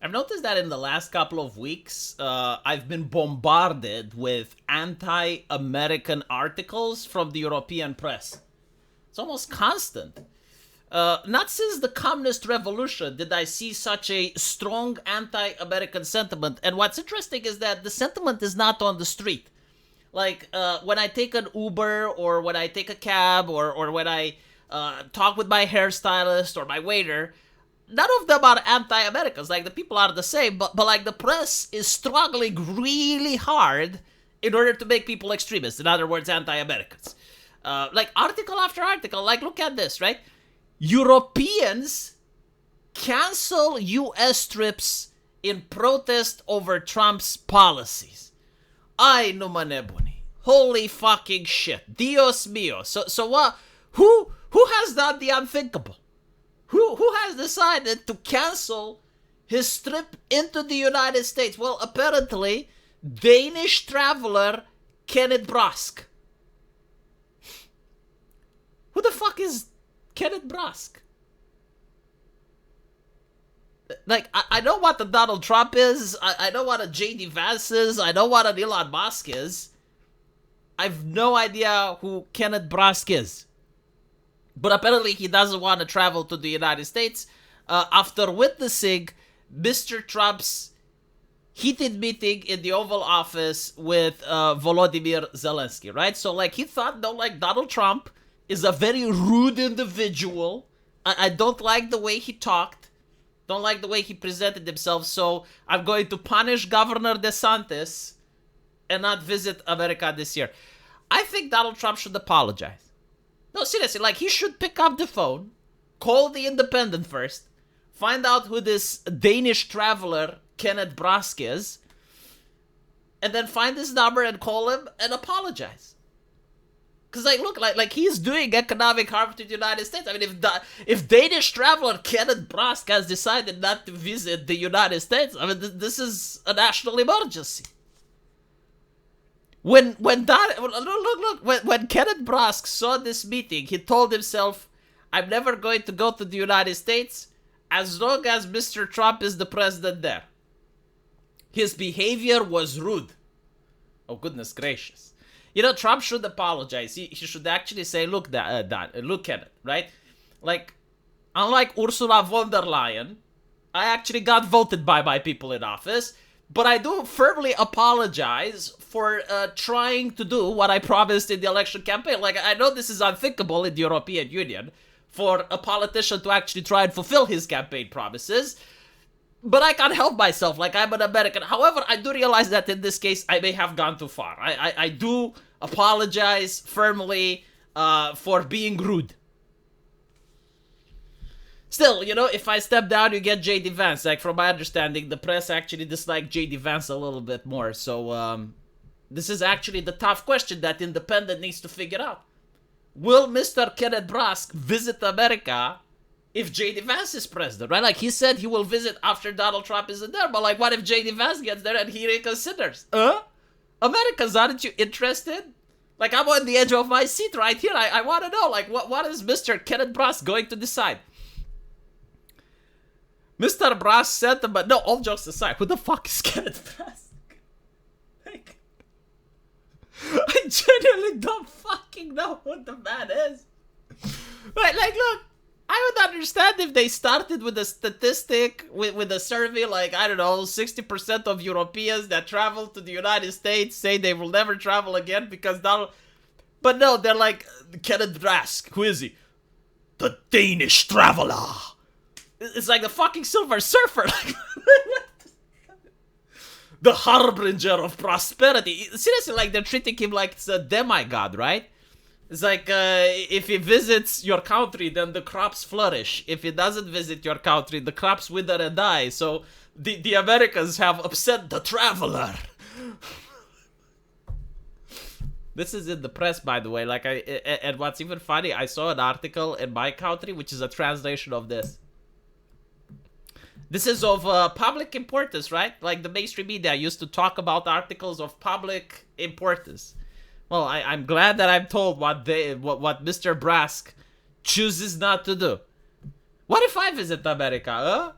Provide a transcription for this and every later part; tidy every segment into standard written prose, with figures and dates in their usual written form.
I've noticed that in the last couple of weeks, I've been bombarded with anti-American articles from the European press. It's almost constant. Not since the communist revolution did I see such a strong anti-American sentiment. And what's interesting is that the sentiment is not on the street. Like, when I take an Uber, or when I take a cab, or when I talk with my hairstylist or my waiter, none of them are anti-Americans. Like, the people are the same, but like, the press is struggling really hard in order to make people extremists. In other words, anti-Americans. Like, article after article. Like, look at this, right? Europeans cancel U.S. trips in protest over Trump's policies. Ay, numanebuni. Holy fucking shit. Dios mío. So what? Who has done the unthinkable? Who has decided to cancel his trip into the United States? Well, apparently, Danish traveler Kenneth Brask. Who the fuck is Kenneth Brask? Like, I know what a Donald Trump is. I know what a J.D. Vance is. I know what an Elon Musk is. I've no idea who Kenneth Brask is. But apparently he doesn't want to travel to the United States after witnessing Mr. Trump's heated meeting in the Oval Office with Volodymyr Zelensky, right? So, like, he thought, no, like, Donald Trump is a very rude individual. I don't like the way he talked. Don't like the way he presented himself. So I'm going to punish Governor DeSantis and not visit America this year. I think Donald Trump should apologize. No, seriously, like, he should pick up the phone, call the Independent first, find out who this Danish traveler Kenneth Brask is, and then find his number and call him and apologize. Because, like, look, like he's doing economic harm to the United States. I mean, if Danish traveler Kenneth Brask has decided not to visit the United States, I mean, this is a national emergency. When Kenneth Brask saw this meeting, he told himself, I'm never going to go to the United States as long as Mr. Trump is the president there. His behavior was rude. Oh, goodness gracious. You know, Trump should apologize. He should actually say, look, look at it, right? Like, unlike Ursula von der Leyen, I actually got voted by my people in office. But I do firmly apologize for trying to do what I promised in the election campaign. Like, I know this is unthinkable in the European Union for a politician to actually try and fulfill his campaign promises. But I can't help myself. Like, I'm an American. However, I do realize that in this case, I may have gone too far. I do apologize firmly for being rude. Still, you know, if I step down, you get J.D. Vance. Like, from my understanding, the press actually disliked J.D. Vance a little bit more. So, this is actually the tough question that Independent needs to figure out. Will Mr. Kenneth Brask visit America if J.D. Vance is president, right? Like, he said he will visit after Donald Trump isn't there. But, like, what if J.D. Vance gets there and he reconsiders? Americans, aren't you interested? Like, I'm on the edge of my seat right here. I want to know, like, what is Mr. Kenneth Brask going to decide? Mr. Brask said to, but no, all jokes aside, who the fuck is Kenneth Brask? Like, I genuinely don't fucking know who the man is. Right, like, look, I would understand if they started with a statistic, with a survey, like, I don't know, 60% of Europeans that travel to the United States say they will never travel again because Donald... But no, they're like, Kenneth Brask, who is he? The Danish traveler. It's like the fucking Silver Surfer. The harbinger of prosperity. Seriously, like, they're treating him like it's a demigod, right? It's like, if he visits your country, then the crops flourish. If he doesn't visit your country, the crops wither and die. So, the Americans have upset the traveler. This is in the press, by the way. Like, and what's even funny, I saw an article in my country, which is a translation of this. This is of public importance, right? Like, the mainstream media used to talk about articles of public importance. Well, I'm glad that I'm told what Mr. Brask chooses not to do. What if I visit America, huh?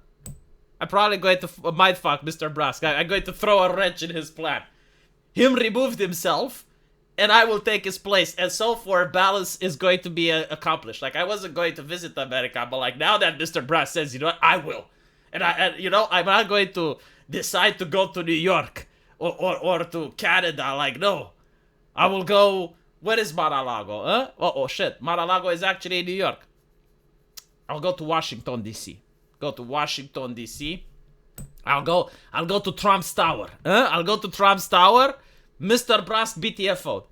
I'm probably going to mindfuck Mr. Brask. I'm going to throw a wrench in his plan. Him removed himself, and I will take his place. And so far, balance is going to be accomplished. Like, I wasn't going to visit America, but like now that Mr. Brask says, you know what, I will. And I'm not going to decide to go to New York or to Canada. Like, no. I will go. Where is Mar-a-Lago? Huh? Oh shit. Mar-a-Lago is actually in New York. I'll go to Washington, D.C. Go to Washington, D.C. I'll go to Trump's Tower. I'll go to Trump's Tower. Mr. Brask BTFO.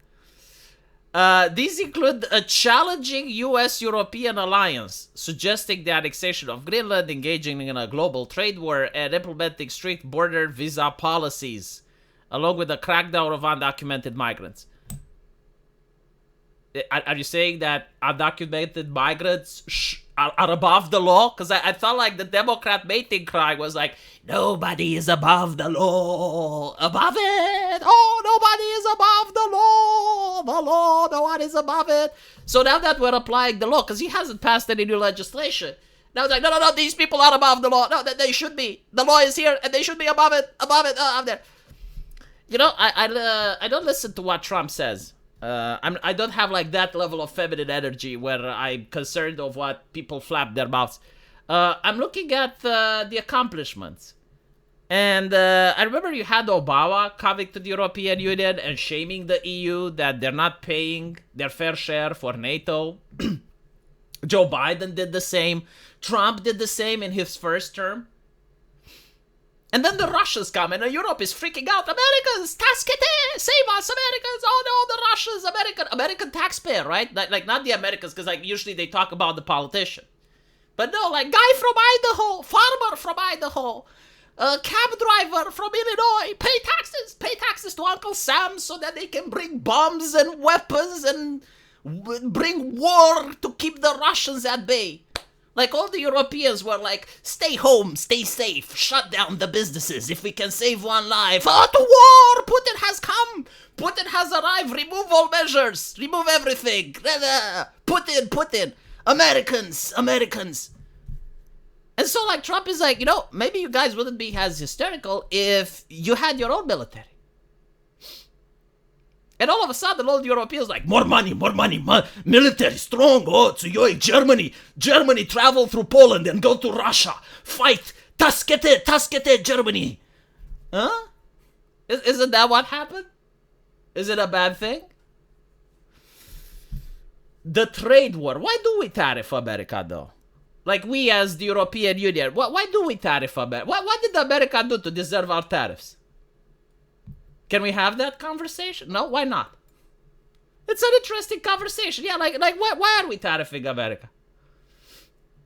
These include a challenging U.S.-European alliance, suggesting the annexation of Greenland, engaging in a global trade war, and implementing strict border visa policies, along with a crackdown of undocumented migrants. Are you saying that undocumented migrants are above the law? Because I felt like the Democrat mating cry was like, nobody is above the law. Above it. Oh, nobody is above the law. The law, no one is above it. So now that we're applying the law, because he hasn't passed any new legislation, now it's like, no, these people are above the law. No, they should be. The law is here, and they should be above it, up there. You know, I don't listen to what Trump says. I don't have like that level of feminine energy where I'm concerned of what people flap their mouths. I'm looking at the accomplishments. And I remember you had Obama coming to the European Union and shaming the EU that they're not paying their fair share for NATO. Joe Biden did the same. Trump did the same in his first term. And then the Russians come, and Europe is freaking out. Americans, taskete, save us, Americans. Oh no, the Russians, American taxpayer, right? Like not the Americans, because like usually they talk about the politician. But no, like guy from Idaho, farmer from Idaho, cab driver from Illinois, pay taxes to Uncle Sam so that they can bring bombs and weapons and bring war to keep the Russians at bay. Like, all the Europeans were like, stay home, stay safe, shut down the businesses if we can save one life. Oh, to war! Putin has come! Putin has arrived! Remove all measures! Remove everything! Putin! Americans! And so, like, Trump is like, you know, maybe you guys wouldn't be as hysterical if you had your own military. And all of a sudden, all the Europeans like, more money, military, strong. Oh, to Germany, travel through Poland and go to Russia. Fight, taskete, Germany. Huh? Isn't that what happened? Is it a bad thing? The trade war. Why do we tariff America, though? Like, we as the European Union, why do we tariff America? What did America do to deserve our tariffs? Can we have that conversation? No, why not? It's an interesting conversation. Yeah, like why are we tariffing America?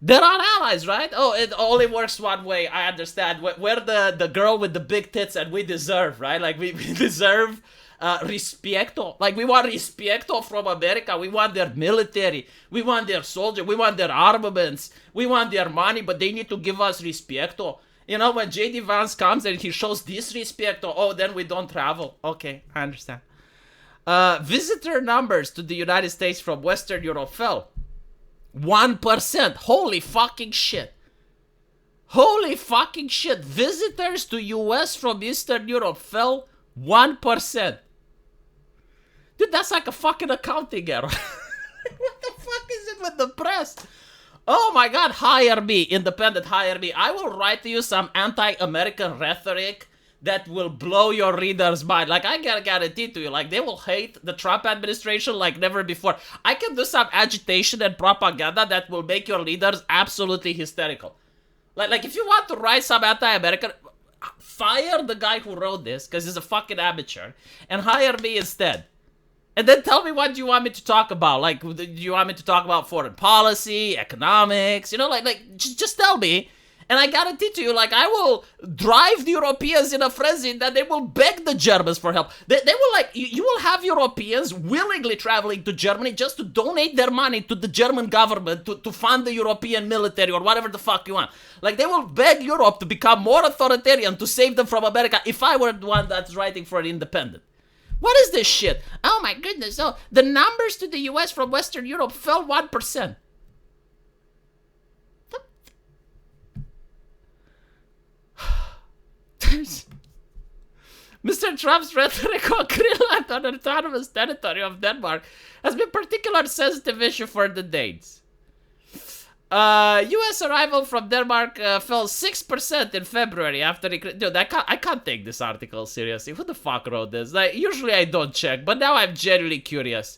They're our allies, right? Oh, it only works one way. I understand. We're the girl with the big tits, and we deserve, right? Like, we deserve respeto. Like, we want respeto from America. We want their military. We want their soldiers. We want their armaments. We want their money, but they need to give us respeto. You know, when J.D. Vance comes and he shows disrespect, oh, then we don't travel. Okay, I understand. Visitor numbers to the United States from Western Europe fell. 1%. Holy fucking shit. Visitors to U.S. from Eastern Europe fell 1%. Dude, that's like a fucking accounting error. What the fuck is it with the press? Oh my god, hire me, independent, hire me. I will write to you some anti-American rhetoric that will blow your readers' mind. Like, I gotta guarantee to you, like, they will hate the Trump administration like never before. I can do some agitation and propaganda that will make your readers absolutely hysterical. Like if you want to write some anti-American, fire the guy who wrote this, because he's a fucking amateur, and hire me instead. And then tell me what you want me to talk about. Like, do you want me to talk about foreign policy, economics? You know, just tell me. And I guarantee to you, like, I will drive the Europeans in a frenzy that they will beg the Germans for help. They will, like, you will have Europeans willingly traveling to Germany just to donate their money to the German government to fund the European military or whatever the fuck you want. Like, they will beg Europe to become more authoritarian to save them from America if I were the one that's writing for an independent. What is this shit? Oh my goodness. Oh, the numbers to the US from Western Europe fell 1%. Mr. Trump's rhetoric on Greenland on the autonomous territory of Denmark has been a particularly sensitive issue for the Danes. U.S. arrival from Denmark fell 6% in February after dude, I can't take this article seriously. Who the fuck wrote this? Like, usually I don't check, but now I'm genuinely curious.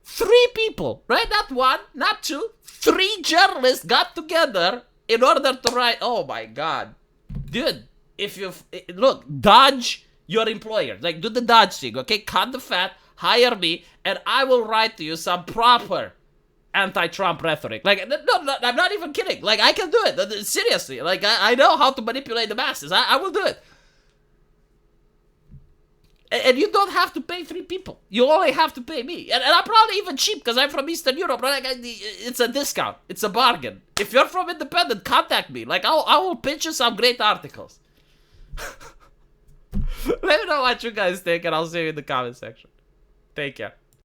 3 people, right? Not 1, not 2. 3 journalists got together in order to write. Oh my god, dude. If you look, dodge your employer. Like, do the dodge thing, okay? Cut the fat, hire me, and I will write to you some proper anti-Trump rhetoric. Like, no, I'm not even kidding. Like, I can do it. Seriously. Like, I know how to manipulate the masses. I will do it. And you don't have to pay 3 people. You only have to pay me. And I'm probably even cheap because I'm from Eastern Europe. Right? Like, it's a discount. It's a bargain. If you're from Independent, contact me. Like, I will pitch you some great articles. Let me know what you guys think, and I'll see you in the comment section. Take care.